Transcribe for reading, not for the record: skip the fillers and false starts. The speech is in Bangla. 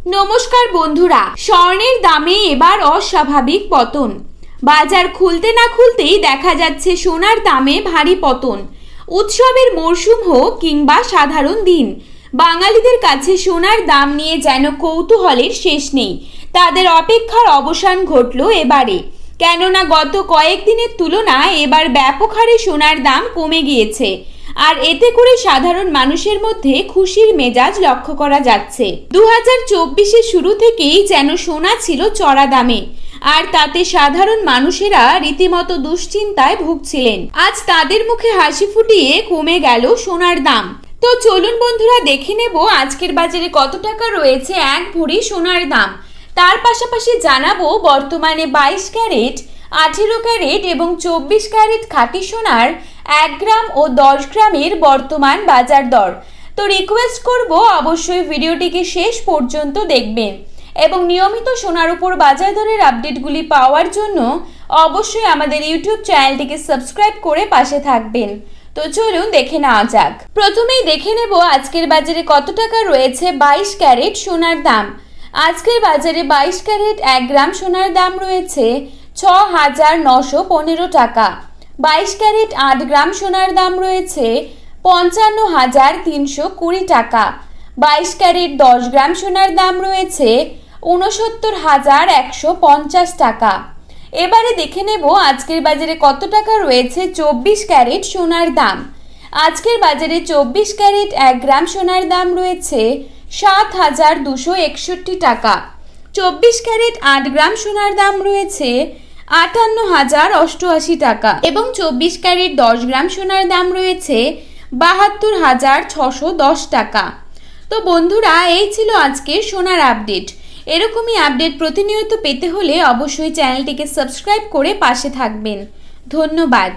নমস্কার বন্ধুরা, স্বর্ণের দামে এবার অস্বাভাবিক পতন। বাজার খুলতে না খুলতেই দেখা যাচ্ছে সোনার দামে ভারী পতন। উৎসবের মরশুম হোক কিংবা সাধারণ দিন, বাঙালিদের কাছে সোনার দাম নিয়ে যেন কৌতূহলের শেষ নেই। তাদের অপেক্ষার অবসান ঘটল এবারে, কেননা গত কয়েকদিনের তুলনায় এবার ব্যাপক হারে সোনার দাম কমে গিয়েছে। আর এতে করে সাধারণ মানুষের মধ্যে খুশির মেজাজ লক্ষ্য করা যাচ্ছে। 2024-এর শুরু থেকেই যেন সোনা ছিল চড়া দামে, আর তাতে সাধারণ মানুষেরা রীতিমতো দুশ্চিন্তায় ভুগছিলেন। আজ তাদের মুখে হাসি ফুটিয়ে কমে গেল সোনার দাম। তো চলুন বন্ধুরা, দেখে নেব আজকের বাজারে কত টাকা রয়েছে এক ভরি সোনার দাম। তার পাশাপাশি জানাবো বর্তমানে 22 ক্যারেট, 18 ক্যারেট এবং 24 ক্যারেট খাঁটি সোনার 1 গ্রাম ও 10 গ্রামের বর্তমান বাজার দর। তো রিকোয়েস্ট করব অবশ্যই ভিডিওটিকে শেষ পর্যন্ত দেখবেন এবং নিয়মিত সোনার উপর বাজার দরের আপডেটগুলি পাওয়ার জন্য অবশ্যই আমাদের ইউটিউব চ্যানেলটিকে সাবস্ক্রাইব করে পাশে থাকবেন। তো চলুন দেখে নেওয়া যাক। প্রথমেই দেখে নেব আজকের বাজারে কত টাকা রয়েছে 22 ক্যারেট সোনার দাম। আজকের বাজারে 22 ক্যারেট 1 গ্রাম সোনার দাম রয়েছে 6,915 টাকা। 22 ক্যারেট 8 গ্রাম সোনার দাম রয়েছে 55,320 টাকা। 22 ক্যারেট 10 গ্রাম সোনার দাম রয়েছে 69,150 টাকা। এবারে দেখে নেব আজকের বাজারে কত টাকা রয়েছে 24 ক্যারেট সোনার দাম। আজকের বাজারে 24 ক্যারেট 1 গ্রাম সোনার দাম রয়েছে 7,261 টাকা। 24 ক্যারেট 8 গ্রাম সোনার দাম রয়েছে 58,088 টাকা এবং 24 ক্যারেট 10 গ্রাম সোনার দাম রয়েছে 72,610 টাকা। তো বন্ধুরা, এই ছিল আজকের সোনার আপডেট। এরকমই আপডেট প্রতিনিয়ত পেতে হলে অবশ্যই চ্যানেলটিকে সাবস্ক্রাইব করে পাশে থাকবেন। ধন্যবাদ।